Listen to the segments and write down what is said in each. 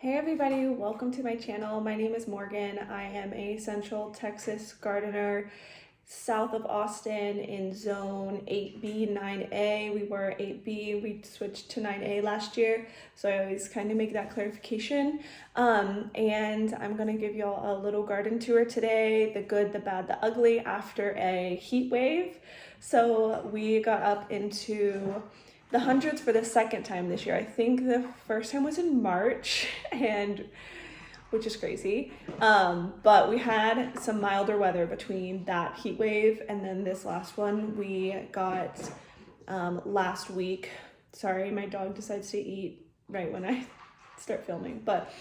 Hey everybody, welcome to my channel. My name is Morgan. I am a Central Texas gardener south of Austin in zone 8B, 9A. We were 8B, we switched to 9A last year, so I always kind of make that clarification. And I'm gonna give y'all a little garden tour today, the good, the bad, the ugly, after a heat wave. So we got up into the hundreds for the second time this year. I think the first time was in March, and which is crazy. But we had some milder weather between that heat wave and then this last one we got last week. Sorry, my dog decides to eat right when I start filming. But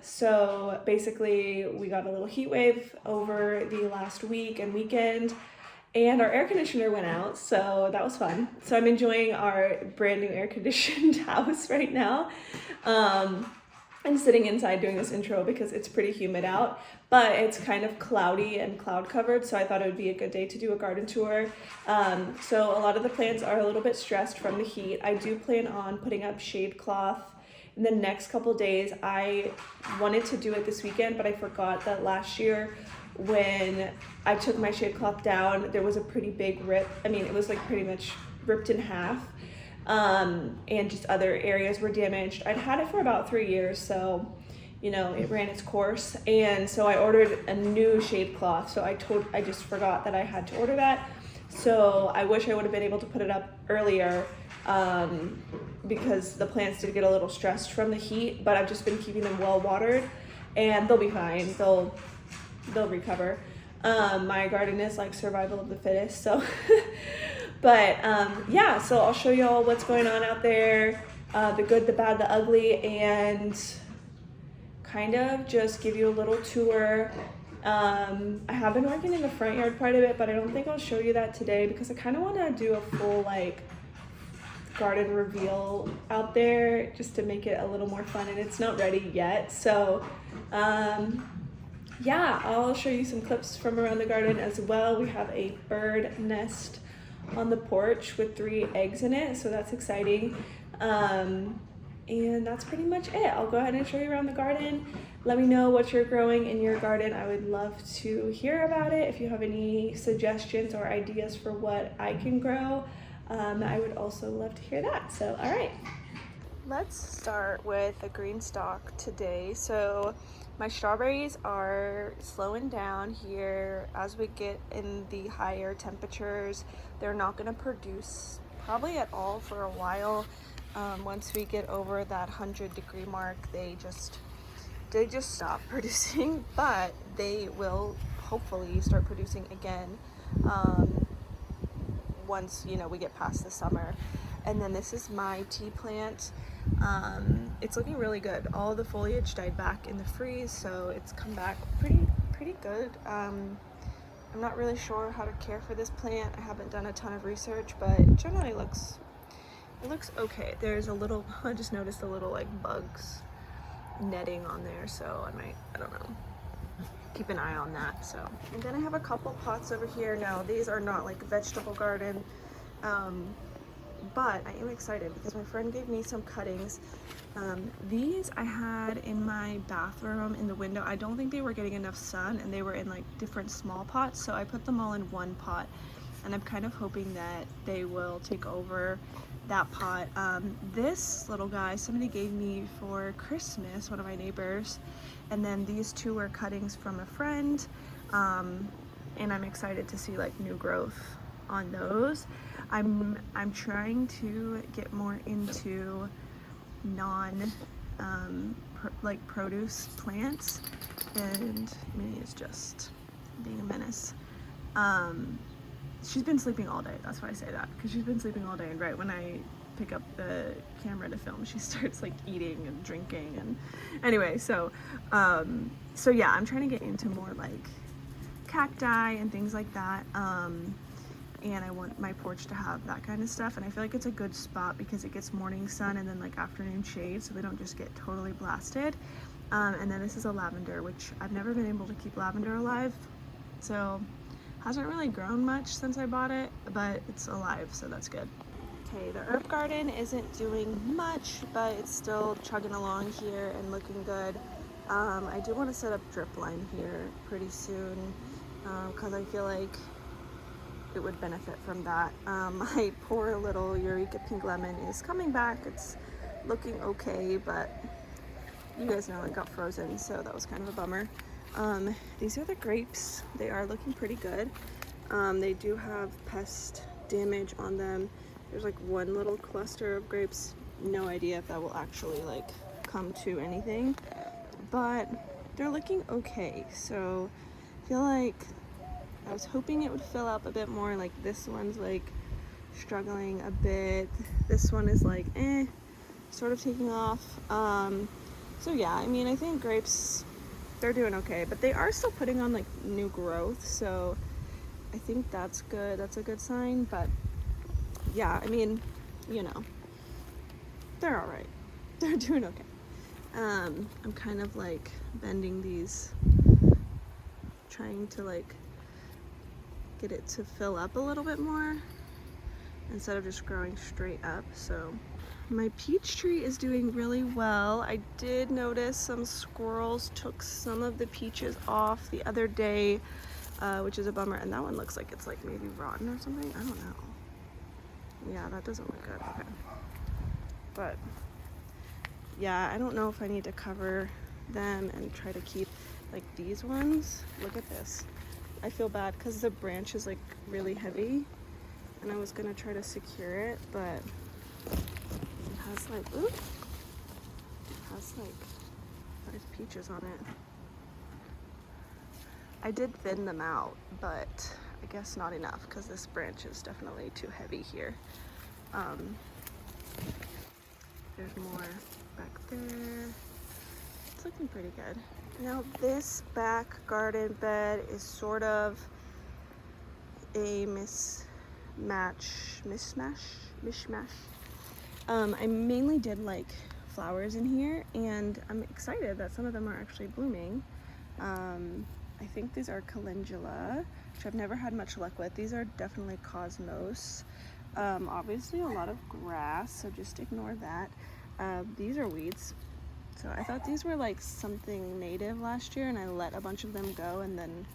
so basically we got a little heat wave over the last week and weekend, and our air conditioner went out, so that was fun. So I'm enjoying our brand new air conditioned house right now. I'm sitting inside doing this intro because it's pretty humid out, but it's kind of cloudy and cloud covered, so I thought it would be a good day to do a garden tour. So a lot of the plants are a little bit stressed from the heat. I do plan on putting up shade cloth in the next couple days. I wanted to do it this weekend, but I forgot that last year when I took my shade cloth down, there was a pretty big rip. I mean, it was like pretty much ripped in half. And just other areas were damaged. I'd had it for about 3 years, so you know, it ran its course. And so I ordered a new shade cloth. So I just forgot that I had to order that. So I wish I would have been able to put it up earlier, because the plants did get a little stressed from the heat, but I've just been keeping them well watered and they'll be fine. They'll recover. My garden is like survival of the fittest, so but yeah, so I'll show y'all what's going on out there, the good, the bad, the ugly, and kind of just give you a little tour. I have been working in the front yard quite a bit, but I don't think I'll show you that today because I kind of want to do a full like garden reveal out there just to make it a little more fun, and it's not ready yet. So yeah, I'll show you some clips from around the garden as well. We have a bird nest on the porch with 3 eggs in it, so that's exciting. And that's pretty much it. I'll go ahead and show you around the garden. Let me know what you're growing in your garden. I would love to hear about it. If you have any suggestions or ideas for what I can grow, I would also love to hear that. So, all right. Let's start with a green stalk today. So my strawberries are slowing down here as we get in the higher temperatures. They're not going to produce probably at all for a while. Once we get over that 100-degree mark, they just stop producing, but they will hopefully start producing again once, you know, we get past the summer. And then this is my tea plant. It's looking really good. All the foliage died back in the freeze, so it's come back pretty good. I'm not really sure how to care for this plant. I haven't done a ton of research, but it generally looks okay. There's a little, I just noticed a little like bugs netting on there, so I don't know, keep an eye on that. So, and then I have a couple pots over here. Now these are not like a vegetable garden, but I am excited because my friend gave me some cuttings. These I had in my bathroom in the window. I don't think they were getting enough sun, and they were in like different small pots, so I put them all in one pot, and I'm kind of hoping that they will take over that pot. This little guy somebody gave me for Christmas, one of my neighbors, and then these 2 were cuttings from a friend, and I'm excited to see like new growth on those. I'm trying to get more into non like produce plants, and Minnie is just being a menace. She's been sleeping all day, that's why I say that, because she's been sleeping all day, and right when I pick up the camera to film, she starts like eating and drinking, and anyway, so yeah, I'm trying to get into more like cacti and things like that, and I want my porch to have that kind of stuff, and I feel like it's a good spot because it gets morning sun and then like afternoon shade, so they don't just get totally blasted. And then this is a lavender, which I've never been able to keep lavender alive, so hasn't really grown much since I bought it, but it's alive, so that's good. Okay, the herb garden isn't doing much, but it's still chugging along here and looking good. I do want to set up drip line here pretty soon because I feel like it would benefit from that. My poor little Eureka pink lemon is coming back. It's looking okay, but you guys know it got frozen, so that was kind of a bummer. These are the grapes. They are looking pretty good. They do have pest damage on them. There's like one little cluster of grapes. No idea if that will actually like come to anything, but they're looking okay. So I feel like I was hoping it would fill up a bit more. Like this one's like struggling a bit. This one is like sort of taking off. So yeah, I mean, I think grapes, they're doing okay, but they are still putting on like new growth, so I think that's good. That's a good sign. But yeah, I mean, you know, they're all right. They're doing okay. I'm kind of like bending these, trying to like get it to fill up a little bit more instead of just growing straight up. So my peach tree is doing really well. I did notice some squirrels took some of the peaches off the other day, which is a bummer. And that one looks like it's like maybe rotten or something. I don't know. Yeah, that doesn't look good. Okay. But yeah, I don't know if I need to cover them and try to keep like these ones. Look at this. I feel bad because the branch is like really heavy and I was gonna try to secure it, but it has like, ooh, it has like 5 peaches on it. I did thin them out, but I guess not enough because this branch is definitely too heavy here. There's more back there. It's looking pretty good. Now this back garden bed is sort of a mishmash. I mainly did like flowers in here, and I'm excited that some of them are actually blooming. I think these are calendula, which I've never had much luck with. These are definitely cosmos. Obviously a lot of grass, so just ignore that. These are weeds. So I thought these were like something native last year and I let a bunch of them go, and then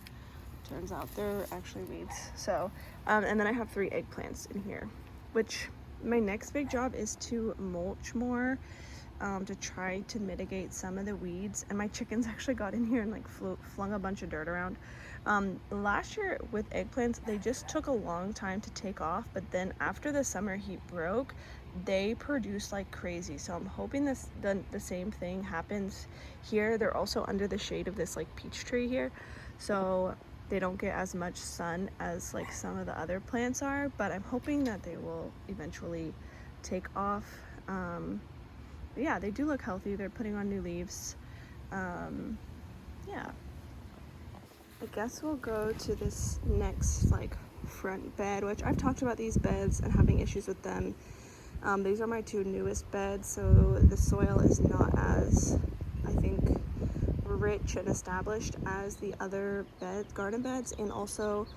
turns out they're actually weeds. So, and then I have 3 eggplants in here, which my next big job is to mulch more, to try to mitigate some of the weeds. And my chickens actually got in here and like flung a bunch of dirt around. Last year with eggplants, they just took a long time to take off, but then after the summer heat broke, they produce like crazy. So I'm hoping the same thing happens here. They're also under the shade of this like peach tree here, so they don't get as much sun as like some of the other plants are, but I'm hoping that they will eventually take off. Yeah, they do look healthy. They're putting on new leaves. Yeah, I guess we'll go to this next like front bed, which I've talked about these beds and having issues with them. These are my 2 newest beds, so the soil is not as, I think, rich and established as the other garden beds, and also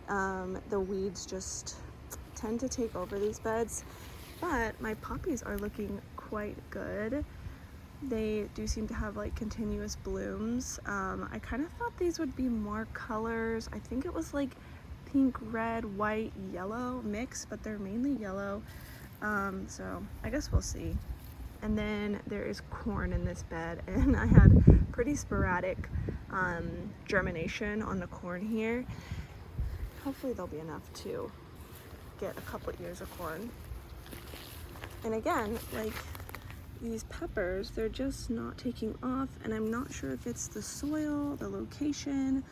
the weeds just tend to take over these beds. But my poppies are looking quite good. They do seem to have like continuous blooms. I kind of thought these would be more colors. I think it was like pink, red, white, yellow mix, but they're mainly yellow. So I guess we'll see. And then there is corn in this bed, and I had pretty sporadic germination on the corn here. Hopefully there'll be enough to get a couple ears of corn. And again, like these peppers, they're just not taking off, and I'm not sure if it's the soil, the location.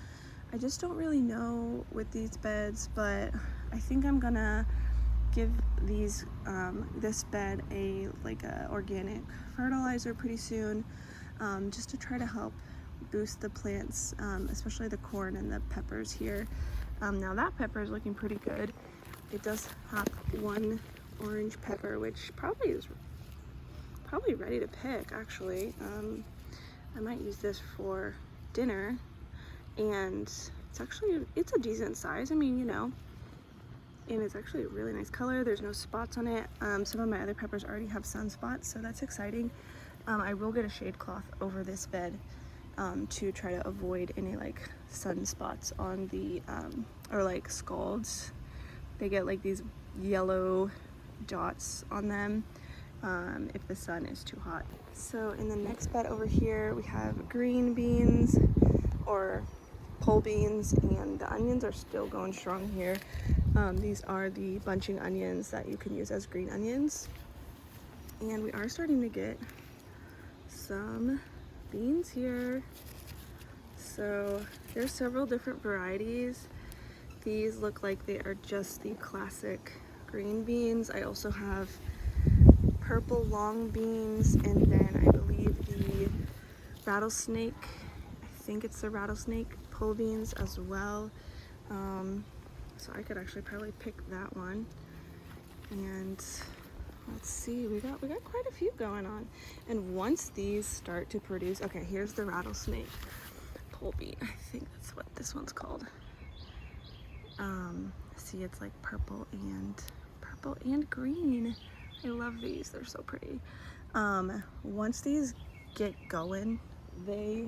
I just don't really know with these beds, but I think I'm gonna give these this bed a organic fertilizer pretty soon, just to try to help boost the plants, especially the corn and the peppers here. Now that pepper is looking pretty good. It does have one orange pepper, which probably is ready to pick actually. I might use this for dinner, and it's a decent size. I mean, you know, and it's actually a really nice color. There's no spots on it. Some of my other peppers already have sunspots, so that's exciting. I will get a shade cloth over this bed to try to avoid any like sunspots on the or like scalds. They get like these yellow dots on them if the sun is too hot. So in the next bed over here we have green beans or pole beans, and the onions are still going strong here. These are the bunching onions that you can use as green onions, and we are starting to get some beans here. So there's several different varieties. These look like they are just the classic green beans. I also have purple long beans, and then I believe the rattlesnake, I think it's the rattlesnake pole beans as well. So I could actually probably pick that one. And let's see, we got quite a few going on. And once these start to produce, okay, here's the rattlesnake pole bean. I think that's what this one's called. See, it's like purple and green. I love these, they're so pretty. Once these get going, they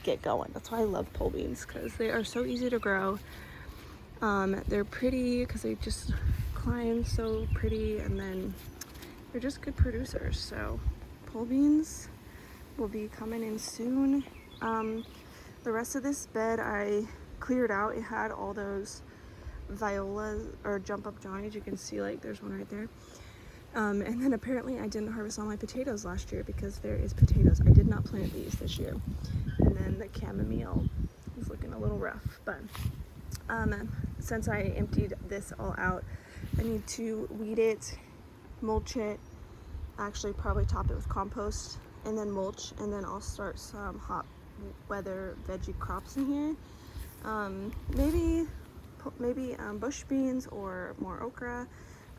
get going. That's why I love pole beans, because they are so easy to grow. They're pretty because they just climb so pretty, and then they're just good producers. So pole beans will be coming in soon. The rest of this bed I cleared out. It had all those violas or jump up johnnies. You can see like there's one right there. And then apparently I didn't harvest all my potatoes last year because there is potatoes. I did not plant these this year. And then the chamomile is looking a little rough, but since I emptied this all out, I need to weed it, mulch it, actually probably top it with compost, and then mulch, and then I'll start some hot weather veggie crops in here. Maybe bush beans or more okra.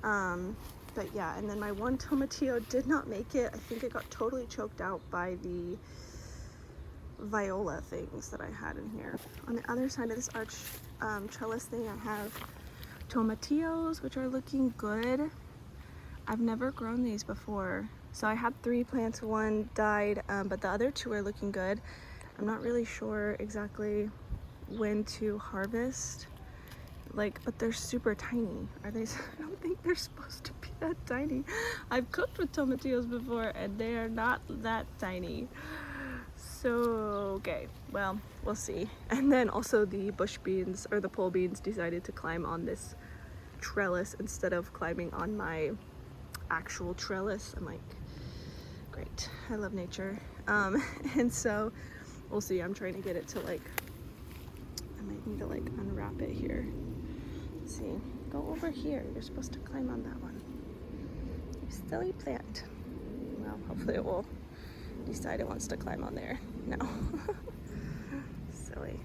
But yeah, and then my one tomatillo did not make it. I think it got totally choked out by the viola things that I had in here. On the other side of this arch trellis thing, I have tomatillos, which are looking good. I've never grown these before. So I had 3 plants, 1 died, but the other 2 are looking good. I'm not really sure exactly when to harvest. But they're super tiny. Are they? I don't think they're supposed to be that tiny. I've cooked with tomatillos before and they are not that tiny. So, okay, well, we'll see. And then also the bush beans or the pole beans decided to climb on this trellis instead of climbing on my actual trellis. I'm like, great, I love nature. And so we'll see. I'm trying to get it to I might need to unwrap it here. Let's see, go over here. You're supposed to climb on that one. You silly plant. Well, hopefully it will decide it wants to climb on there. No. Silly.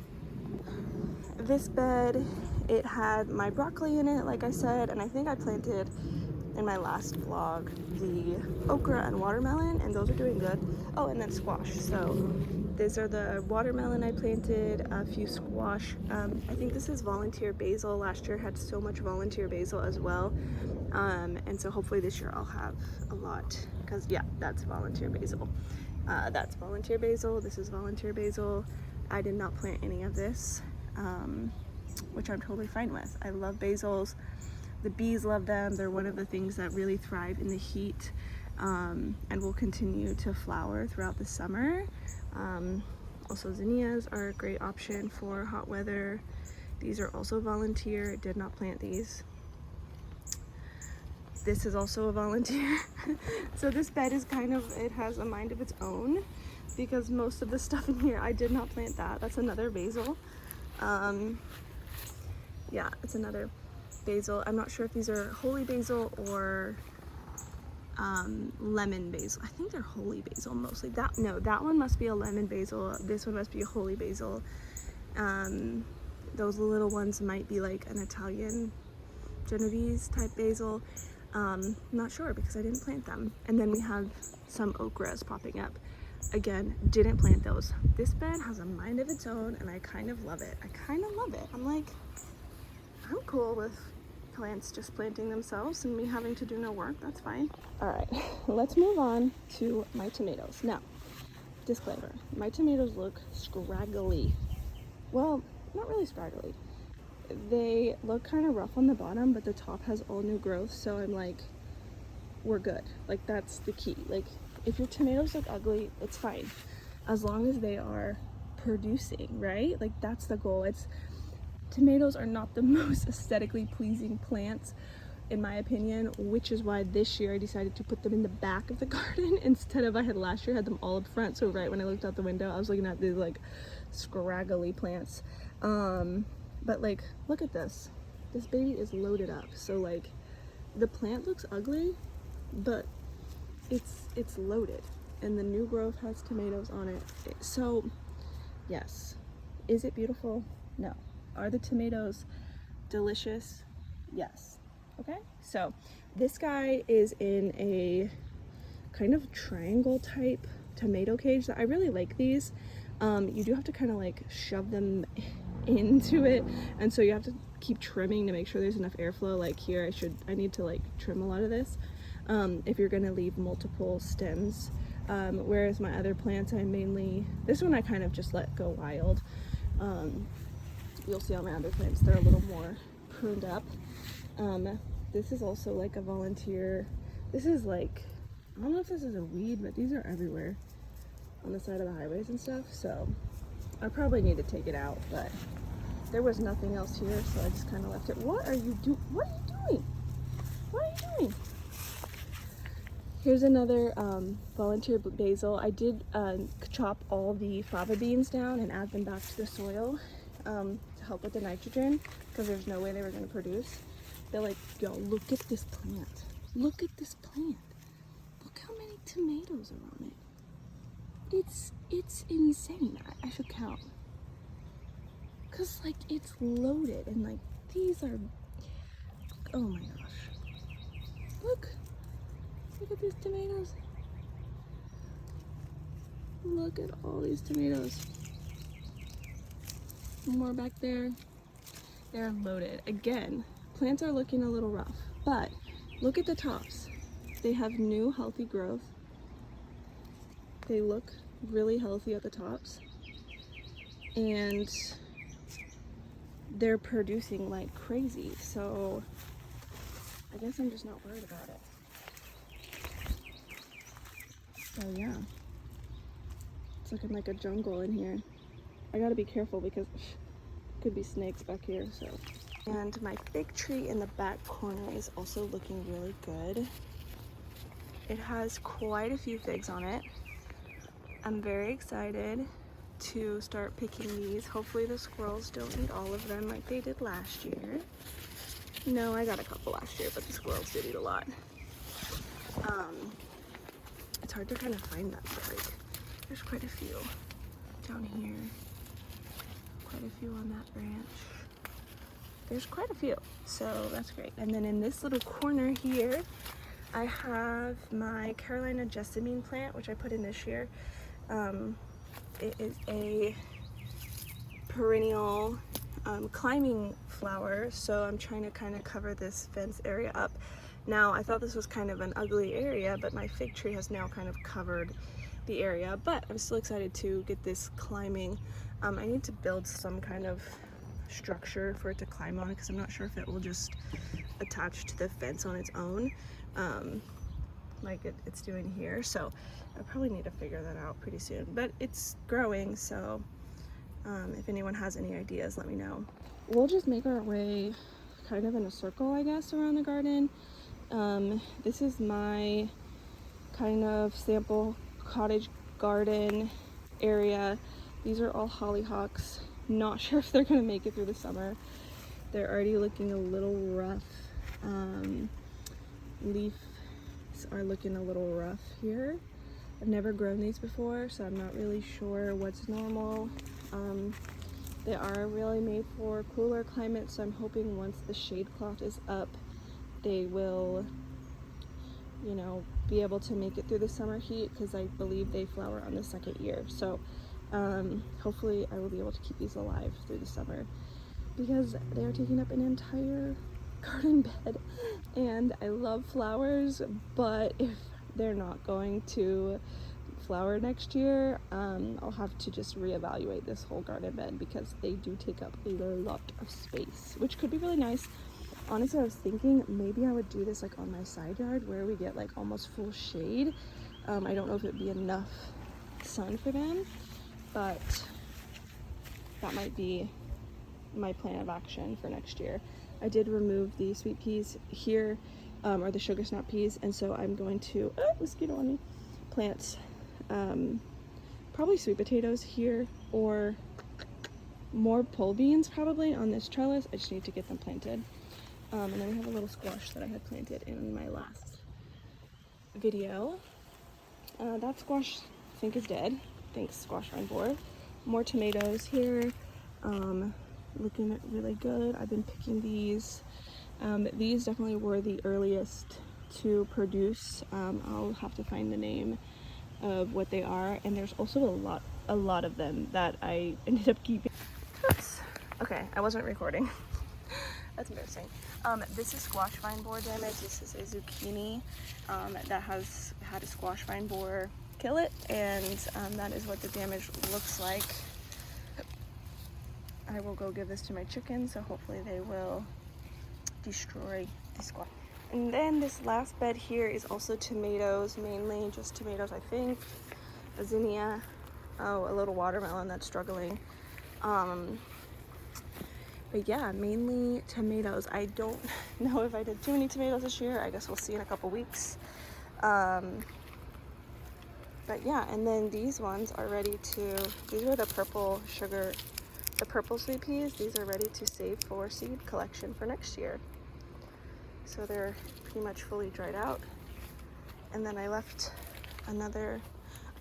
This bed, it had my broccoli in it, like I said, and I think I planted in my last vlog the okra and watermelon, and those are doing good. Oh, and then squash. So these are the watermelon I planted, a few squash. I think this is volunteer basil. Last year had so much volunteer basil as well. And so hopefully this year I'll have a lot, because yeah, that's volunteer basil. That's volunteer basil. This is volunteer basil. I did not plant any of this, which I'm totally fine with. I love basils. The bees love them. They're one of the things that really thrive in the heat, and will continue to flower throughout the summer. Also zinnias are a great option for hot weather. These are also volunteer. Did not plant these. This is also a volunteer. So this bed is it has a mind of its own, because most of the stuff in here, I did not plant that. That's another basil. Yeah, it's another basil. I'm not sure if these are holy basil or lemon basil. I think they're holy basil mostly. That one must be a lemon basil. This one must be a holy basil. Those little ones might be like an Italian Genovese type basil. Not sure because I didn't plant them. And then we have some okras popping up. Again, didn't plant those. This bed has a mind of its own, and I kind of love it. I'm like, I'm cool with plants just planting themselves and me having to do no work. That's fine. All right, let's move on to my tomatoes. Now, disclaimer, my tomatoes look scraggly. Well, not really scraggly. They look kind of rough on the bottom, but the top has all new growth, so I'm like, we're good. Like, that's the key. Like, if your tomatoes look ugly, it's fine, as long as they are producing, right? Like, that's the goal. Tomatoes are not the most aesthetically pleasing plants, in my opinion, which is why this year I decided to put them in the back of the garden instead of, I had last year had them all up front. So right when I looked out the window, I was looking at these like scraggly plants. But like, look at this. This baby is loaded up. So like, the plant looks ugly, but it's loaded, and the new growth has tomatoes on it. So yes, is it beautiful? No. Are the tomatoes delicious? Yes. Okay, so this guy is in a kind of triangle type tomato cage. I really like these. You do have to kind of like shove them into it, and so you have to keep trimming to make sure there's enough airflow. Like here, I need to like trim a lot of this if you're gonna leave multiple stems. Whereas my other plants, this one I kind of just let go wild. You'll see on my other plants, they're a little more pruned up. This is also like a volunteer. This is like, I don't know if this is a weed, but these are everywhere on the side of the highways and stuff. So I probably need to take it out, but there was nothing else here, so I just kind of left it. What are you doing? What are you doing? What are you doing? Here's another volunteer basil. I did chop all the fava beans down and add them back to the soil to help with the nitrogen, because there's no way they were going to produce. They're like, yo, look at this plant. Look at this plant. Look how many tomatoes are on it. It's insane. I should count. Cause like it's loaded, and like these are, oh my gosh. Look at these tomatoes. Look at all these tomatoes. More back there. They're loaded. Again, plants are looking a little rough, but look at the tops. They have new healthy growth. They look really healthy at the tops, and they're producing like crazy. So I guess I'm just not worried about it. So yeah, it's looking like a jungle in here. I gotta be careful because could be snakes back here. So, and my fig tree in the back corner is also looking really good. It has quite a few figs on it. I'm very excited to start picking these. Hopefully the squirrels don't eat all of them like they did last year. No, I got a couple last year, but the squirrels did eat a lot. It's hard to kind of find them, but like there's quite a few down here. Quite a few on that branch. There's quite a few, so that's great. And then in this little corner here, I have my Carolina jessamine plant, which I put in this year. It is a perennial climbing flower, so I'm trying to kind of cover this fence area up. Now, I thought this was kind of an ugly area, but my fig tree has now kind of covered the area, but I'm still excited to get this climbing. I need to build some kind of structure for it to climb on, because I'm not sure if it will just attach to the fence on its own, like it's doing here. So I probably need to figure that out pretty soon, but it's growing, so if anyone has any ideas, let me know. We'll just make our way kind of in a circle, I guess, around the garden. This is my kind of sample cottage garden area. These are all hollyhocks. Not sure if they're gonna make it through the summer. They're already looking a little rough. Leaves are looking a little rough here. I've never grown these before, so I'm not really sure what's normal. They are really made for cooler climates, so I'm hoping once the shade cloth is up, they will, you know, be able to make it through the summer heat, because I believe they flower on the second year. So hopefully I will be able to keep these alive through the summer, because they are taking up an entire garden bed, and I love flowers, but if they're not going to flower next year, I'll have to just reevaluate this whole garden bed because they do take up a lot of space, which could be really nice. Honestly, I was thinking maybe I would do this like on my side yard where we get like almost full shade. I don't know if it'd be enough sun for them, but that might be my plan of action for next year. I did remove the sweet peas here, or the sugar snap peas, and so I'm going to, mosquito on me, plant probably sweet potatoes here, or more pole beans probably on this trellis. I just need to get them planted. And then we have a little squash that I had planted in my last video. That squash I think is dead. Thanks, squash vine borer. More tomatoes here. Looking really good. I've been picking these. These definitely were the earliest to produce. I'll have to find the name of what they are, and there's also a lot of them that I ended up keeping. Oops. Okay, I wasn't recording. That's embarrassing. This is squash vine borer damage. This is a zucchini that has had a squash vine borer kill it, and that is what the damage looks like. I will go give this to my chickens, so hopefully they will destroy the squash. And then this last bed here is also tomatoes, mainly just tomatoes, I think. A zinnia, a little watermelon that's struggling. But yeah, mainly tomatoes. I don't know if I did too many tomatoes this year. I guess we'll see in a couple weeks. But yeah, and then these ones are ready to, these are the purple sugar, the purple sweet peas. These are ready to save for seed collection for next year. So they're pretty much fully dried out. And then I left another,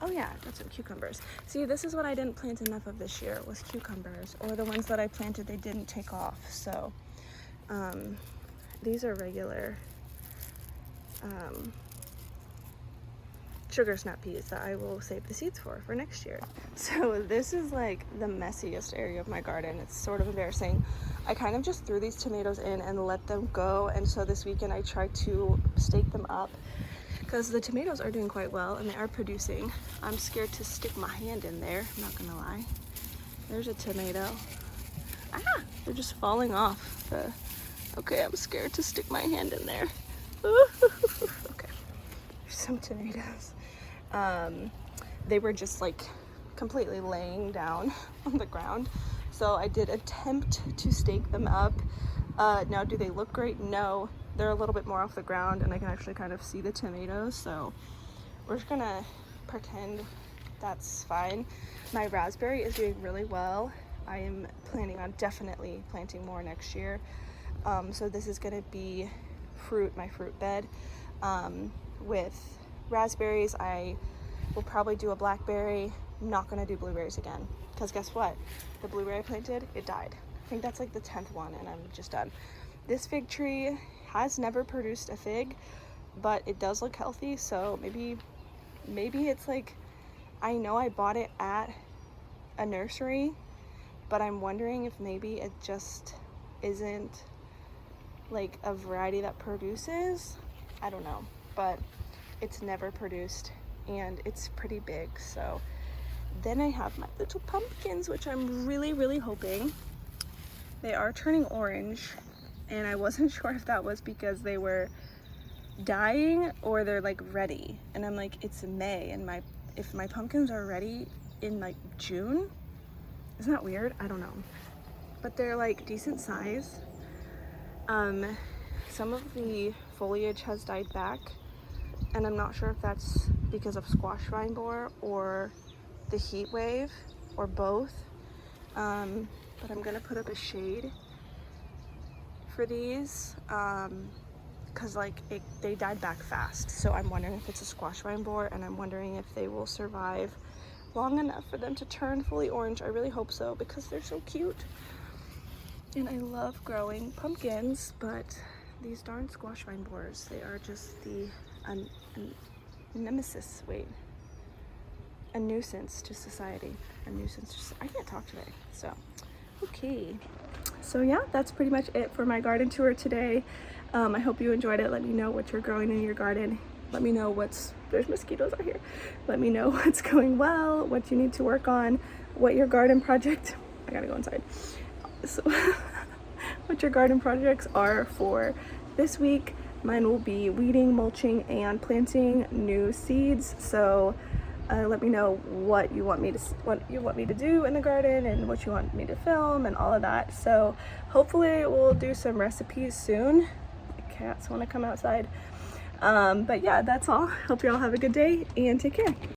oh yeah, got some cucumbers. See, this is what I didn't plant enough of this year, was cucumbers, or the ones that I planted, they didn't take off. So these are regular sugar snap peas that I will save the seeds for next year. So this is like the messiest area of my garden. It's sort of embarrassing. I kind of just threw these tomatoes in and let them go, and so this weekend I tried to stake them up because the tomatoes are doing quite well and they are producing. I'm scared to stick my hand in there, I'm not gonna lie. There's a tomato. They're just falling off. Okay, I'm scared to stick my hand in there. Okay, there's some tomatoes. They were just like completely laying down on the ground. So I did attempt to stake them up. Now, do they look great? No, they're a little bit more off the ground and I can actually kind of see the tomatoes. So we're just gonna pretend that's fine. My raspberry is doing really well. I am planning on definitely planting more next year. So this is gonna be my fruit bed with raspberries. I will probably do a blackberry. I'm not gonna do blueberries again, because guess what? The blueberry I planted, it died. I think that's like the 10th one and I'm just done. This fig tree has never produced a fig, but it does look healthy, so maybe it's like, I know I bought it at a nursery, but I'm wondering if maybe it just isn't like a variety that produces. I don't know, but it's never produced and it's pretty big. So then I have my little pumpkins, which I'm really hoping. They are turning orange, and I wasn't sure if that was because they were dying or they're like ready. And I'm like, it's May, and if my pumpkins are ready in like June, isn't that weird? I don't know. But they're like decent size. Some of the foliage has died back, and I'm not sure if that's because of squash vine borer or the heat wave or both. But I'm gonna put up a shade for these because like they died back fast. So I'm wondering if it's a squash vine borer, and I'm wondering if they will survive long enough for them to turn fully orange. I really hope so because they're so cute. And I love growing pumpkins, but these darn squash vine borers, they are just the nemesis, a nuisance to society. I can't talk today, so, okay. So yeah, that's pretty much it for my garden tour today. I hope you enjoyed it. Let me know what you're growing in your garden. Let me know there's mosquitoes out here. Let me know what's going well, what you need to work on, what your garden project, I gotta go inside. So what your garden projects are for this week. Mine will be weeding, mulching, and planting new seeds. So let me know what you want me to do in the garden and what you want me to film and all of that. So hopefully we'll do some recipes soon. The cats want to come outside. But yeah, that's all. Hope you all have a good day and take care.